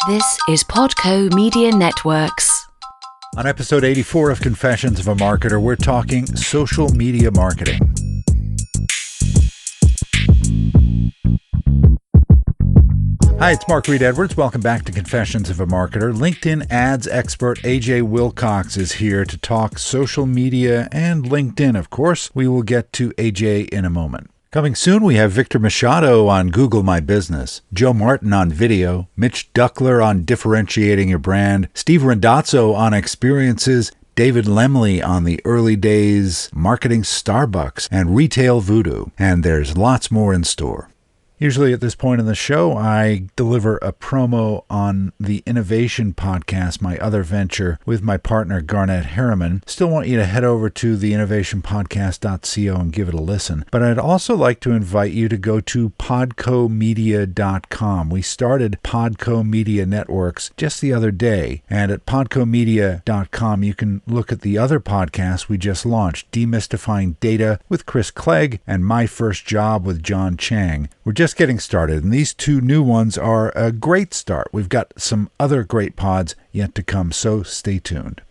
This is Podco Media Networks. On episode 84 of Confessions of a Marketer, we're talking social media marketing. Hi, it's Mark Reed Edwards. Welcome back to Confessions of a Marketer. LinkedIn ads expert AJ Wilcox is here to talk social media and LinkedIn, of course. We will get to AJ in a moment. Coming soon, we have Victor Machado on Google My Business, Joe Martin on video, Mitch Duckler on differentiating your brand, Steve Randazzo on experiences, David Lemley on the early days marketing Starbucks and retail voodoo. And there's lots more in store. Usually at this point in the show, I deliver a promo on the Innovation Podcast, my other venture, with my partner Garnett Harriman. Still want you to head over to theinnovationpodcast.co and give it a listen. But I'd also like to invite you to go to podcomedia.com. We started Podco Media Networks just the other day. And at podcomedia.com, you can look at the other podcasts we just launched, Demystifying Data with Chris Clegg and My First Job with John Chang. We're just getting started, and these two new ones are a great start. We've got some other great pods yet to come, so stay tuned.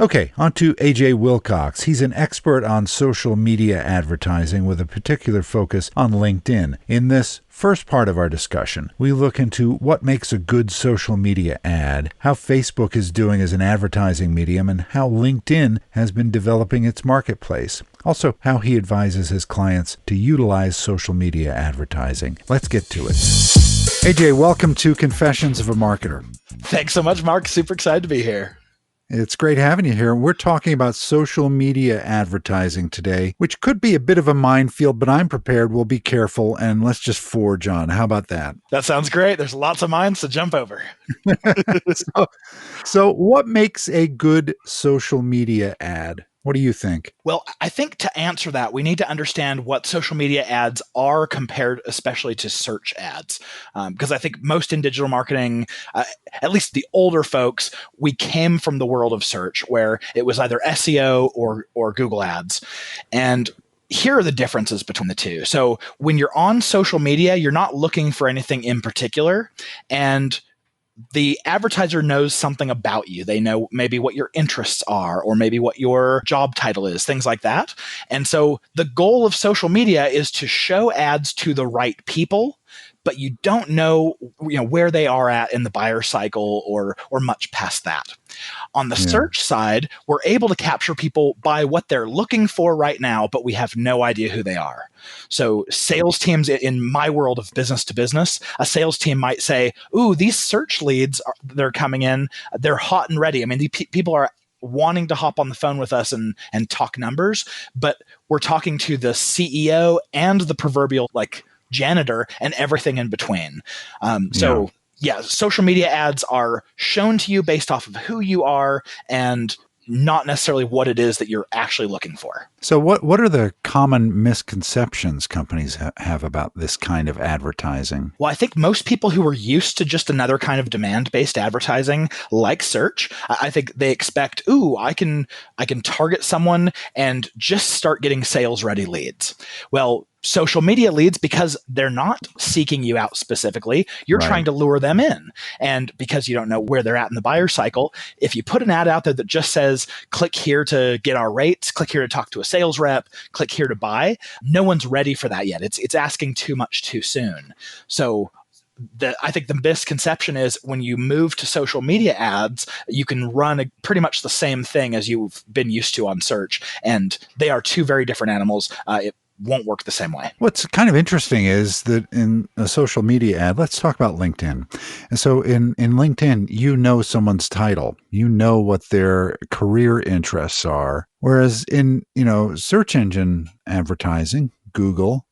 Okay, on to AJ Wilcox. He's an expert on social media advertising with a particular focus on LinkedIn. In this first part of our discussion, we look into what makes a good social media ad, how Facebook is doing as an advertising medium, and how LinkedIn has been developing its marketplace. Also, how he advises his clients to utilize social media advertising. Let's get to it. AJ, welcome to Confessions of a Marketer. Thanks so much, Mark. Super excited to be here. It's great having you here. We're talking about social media advertising today, which could be a bit of a minefield, but I'm prepared. We'll be careful, and let's just forge on. How about that? That sounds great. There's lots of mines to jump over. So what makes a good social media ad? What do you think? Well, I think to answer that, we need to understand what social media ads are compared especially to search ads. Because I think most in digital marketing, at least the older folks, we came from the world of search where it was either SEO or Google ads. And here are the differences between the two. So when you're on social media, you're not looking for anything in particular. And the advertiser knows something about you. They know maybe what your interests are, or maybe what your job title is, things like that. And so the goal of social media is to show ads to the right people, but you don't know, where they are at in the buyer cycle or much past that. On the search side, we're able to capture people by what they're looking for right now, but we have no idea who they are. So sales teams in my world of business to business, a sales team might say, ooh, these search leads, they're coming in, they're hot and ready. I mean, people are wanting to hop on the phone with us and talk numbers, but we're talking to the CEO and the proverbial janitor and everything in between. Social media ads are shown to you based off of who you are and not necessarily what it is that you're actually looking for. So what are the common misconceptions companies have about this kind of advertising? Well, I think most people who are used to just another kind of demand-based advertising like search, I think they expect, I can target someone and just start getting sales-ready leads. Well, social media leads, because they're not seeking you out specifically, you're trying to lure them in. And because you don't know where they're at in the buyer cycle, if you put an ad out there that just says, click here to get our rates, click here to talk to a sales rep, click here to buy, no one's ready for that yet. It's asking too much too soon. So I think the misconception is when you move to social media ads, you can run pretty much the same thing as you've been used to on search. And they are two very different animals. It won't work the same way. What's kind of interesting is that in a social media ad, let's talk about LinkedIn. And so in LinkedIn, you know someone's title, you know what their career interests are. Whereas in, search engine advertising, Google,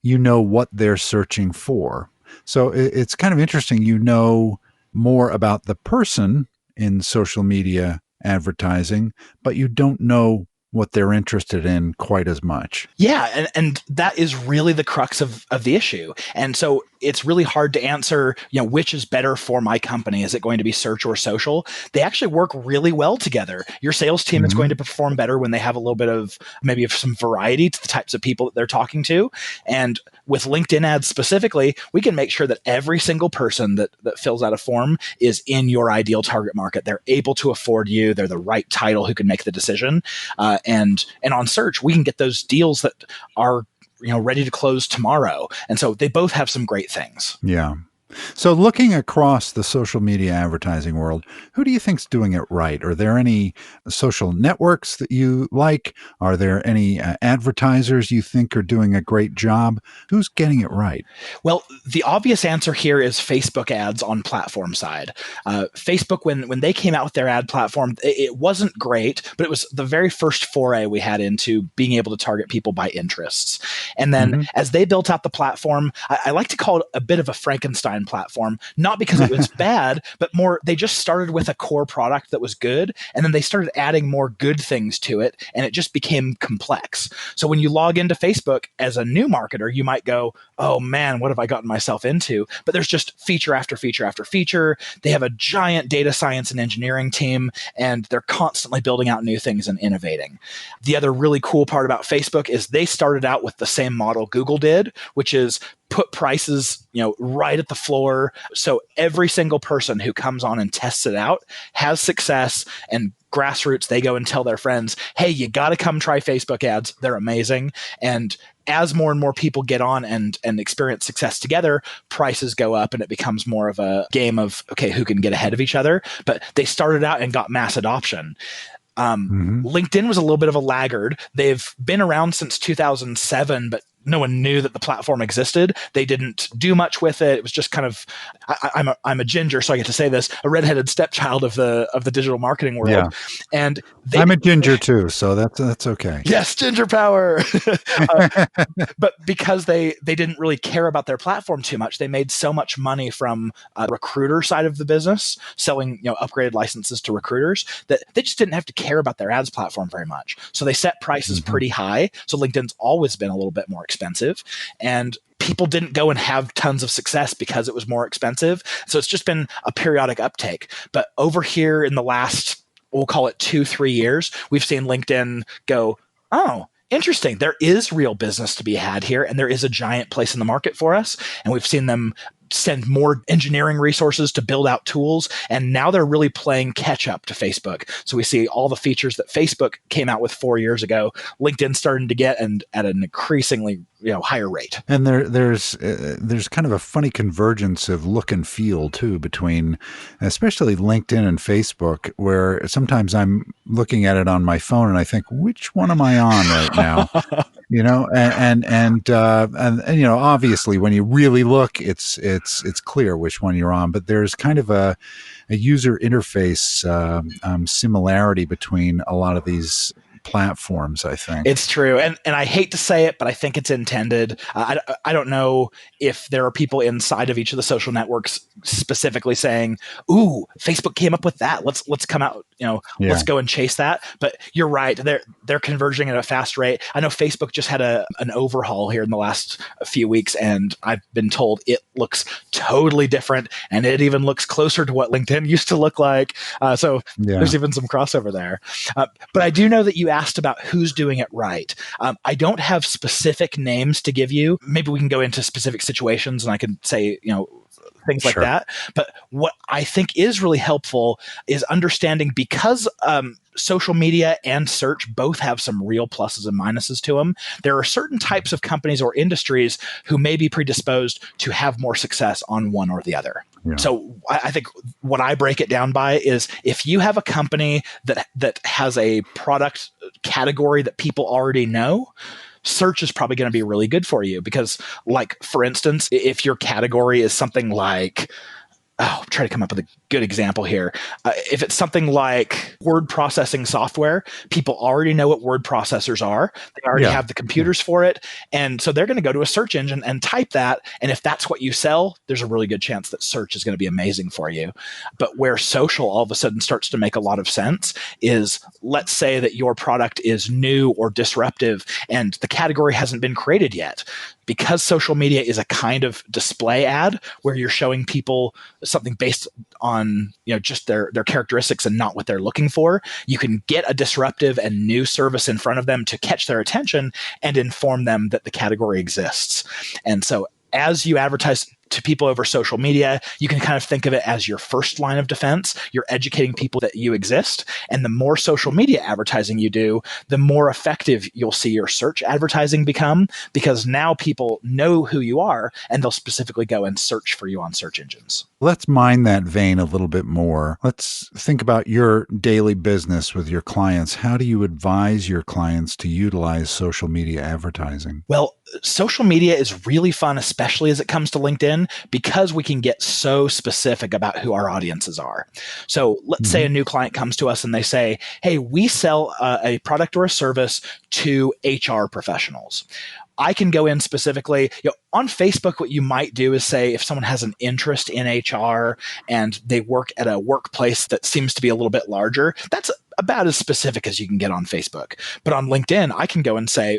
you know what they're searching for. So it's kind of interesting. You know more about the person in social media advertising, but you don't know what they're interested in quite as much. Yeah, and that is really the crux of the issue. And so it's really hard to answer, which is better for my company. Is it going to be search or social? They actually work really well together. Your sales team is going to perform better when they have a little bit of maybe of some variety to the types of people that they're talking to. And with LinkedIn ads specifically, we can make sure that every single person that fills out a form is in your ideal target market. They're able to afford you. They're the right title who can make the decision. And on search, we can get those deals that are ready to close tomorrow. And so they both have some great things. Yeah. So looking across the social media advertising world, who do you think's doing it right? Are there any social networks that you like? Are there any advertisers you think are doing a great job? Who's getting it right? Well, the obvious answer here is Facebook ads on platform side. Facebook, when they came out with their ad platform, it wasn't great, but it was the very first foray we had into being able to target people by interests. And then as they built out the platform, I like to call it a bit of a Frankenstein platform, not because it was bad, but more they just started with a core product that was good, and then they started adding more good things to it, and it just became complex. So when you log into Facebook as a new marketer, you might go, oh man, what have I gotten myself into? But there's just feature after feature after feature. They have a giant data science and engineering team, and they're constantly building out new things and innovating. The other really cool part about Facebook is they started out with the same model Google did, which is put prices, right at the floor. So every single person who comes on and tests it out has success, and grassroots, they go and tell their friends, hey, you got to come try Facebook ads. They're amazing. And as more and more people get on and experience success together, prices go up, and it becomes more of a game of, okay, who can get ahead of each other? But they started out and got mass adoption. LinkedIn was a little bit of a laggard. They've been around since 2007, but no one knew that the platform existed. They didn't do much with it. It was just kind of, I'm a ginger, so I get to say this, a redheaded stepchild of the digital marketing world. Yeah. And I'm a ginger too, so that's okay. Yes, ginger power. But because they didn't really care about their platform too much, they made so much money from the recruiter side of the business, selling upgraded licenses to recruiters, that they just didn't have to care about their ads platform very much. So they set prices pretty high. So LinkedIn's always been a little bit more expensive, and people didn't go and have tons of success because it was more expensive. So it's just been a periodic uptake. But over here in the last, we'll call it 2-3 years, we've seen LinkedIn go, oh, interesting. There is real business to be had here, and there is a giant place in the market for us. And we've seen them send more engineering resources to build out tools. And now they're really playing catch up to Facebook. So we see all the features that Facebook came out with 4 years ago, LinkedIn starting to get, and at an increasingly higher rate. And there's kind of a funny convergence of look and feel too between, especially LinkedIn and Facebook, where sometimes I'm looking at it on my phone and I think, which one am I on right now? And obviously when you really look, it's clear which one you're on, but there's kind of a user interface similarity between a lot of these platforms, I think. It's true. And I hate to say it, but I think it's intended. I don't know if there are people inside of each of the social networks specifically saying, ooh, Facebook came up with that. Let's come out, let's go and chase that. But you're right. They're converging at a fast rate. I know Facebook just had an overhaul here in the last few weeks, and I've been told it looks totally different, and it even looks closer to what LinkedIn used to look like. So there's even some crossover there. But I do know that you asked about who's doing it right. I don't have specific names to give you. Maybe we can go into specific situations and I can say, things like that. But what I think is really helpful is understanding, because social media and search both have some real pluses and minuses to them. There are certain types of companies or industries who may be predisposed to have more success on one or the other. Yeah. So I think what I break it down by is, if you have a company that has a product category that people already know, search is probably going to be really good for you, because, like, for instance, if your category is something like, I'm trying to come up with a good example here. If it's something like word processing software, people already know what word processors are. They already have the computers for it. And so they're going to go to a search engine and type that. And if that's what you sell, there's a really good chance that search is going to be amazing for you. But where social all of a sudden starts to make a lot of sense is, let's say that your product is new or disruptive and the category hasn't been created yet. because social media is a kind of display ad where you're showing people something based on just their characteristics and not what they're looking for, you can get a disruptive and new service in front of them to catch their attention and inform them that the category exists. And so as you advertise to people over social media, you can kind of think of it as your first line of defense. You're educating people that you exist. And the more social media advertising you do, the more effective you'll see your search advertising become, because now people know who you are and they'll specifically go and search for you on search engines. Let's mine that vein a little bit more. Let's think about your daily business with your clients. How do you advise your clients to utilize social media advertising? Well, social media is really fun, especially as it comes to LinkedIn, because we can get so specific about who our audiences are. So let's say a new client comes to us and they say, hey, we sell a product or a service to HR professionals. I can go in specifically, on Facebook, what you might do is say, if someone has an interest in HR and they work at a workplace that seems to be a little bit larger, that's about as specific as you can get on Facebook. But on LinkedIn, I can go and say,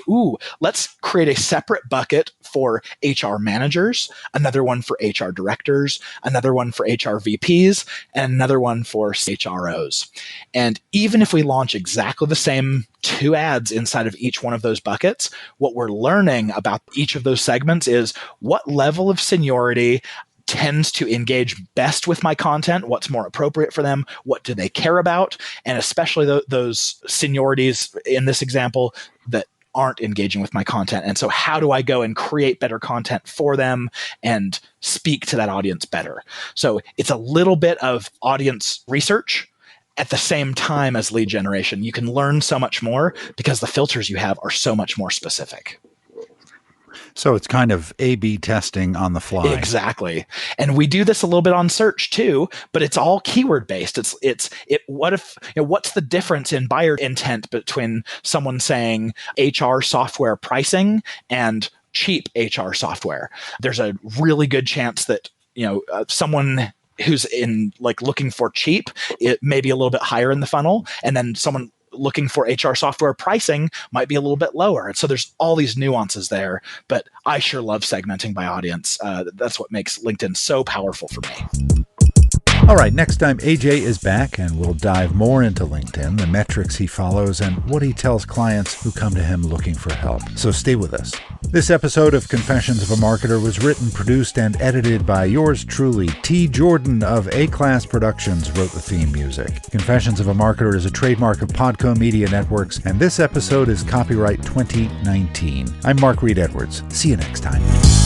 let's create a separate bucket for HR managers, another one for HR directors, another one for HR VPs, and another one for HROs. And even if we launch exactly the same 2 ads inside of each one of those buckets, what we're learning about each of those segments is what level of seniority tends to engage best with my content, what's more appropriate for them, what do they care about, and especially those seniorities in this example that aren't engaging with my content. And so how do I go and create better content for them and speak to that audience better? So it's a little bit of audience research at the same time as lead generation. You can learn so much more because the filters you have are so much more specific. So it's kind of A/B testing on the fly. Exactly. And we do this a little bit on search too, but it's all keyword based. What's the difference in buyer intent between someone saying HR software pricing and cheap HR software? There's a really good chance that, someone who's in looking for cheap, it may be a little bit higher in the funnel. And then someone looking for HR software pricing might be a little bit lower. And so there's all these nuances there, but I sure love segmenting by audience. That's what makes LinkedIn so powerful for me. All right, next time AJ is back and we'll dive more into LinkedIn, the metrics he follows, and what he tells clients who come to him looking for help. So stay with us. This episode of Confessions of a Marketer was written, produced, and edited by yours truly. T. Jordan of A-Class Productions wrote the theme music. Confessions of a Marketer is a trademark of Podco Media Networks, and this episode is copyright 2019. I'm Mark Reed Edwards. See you next time.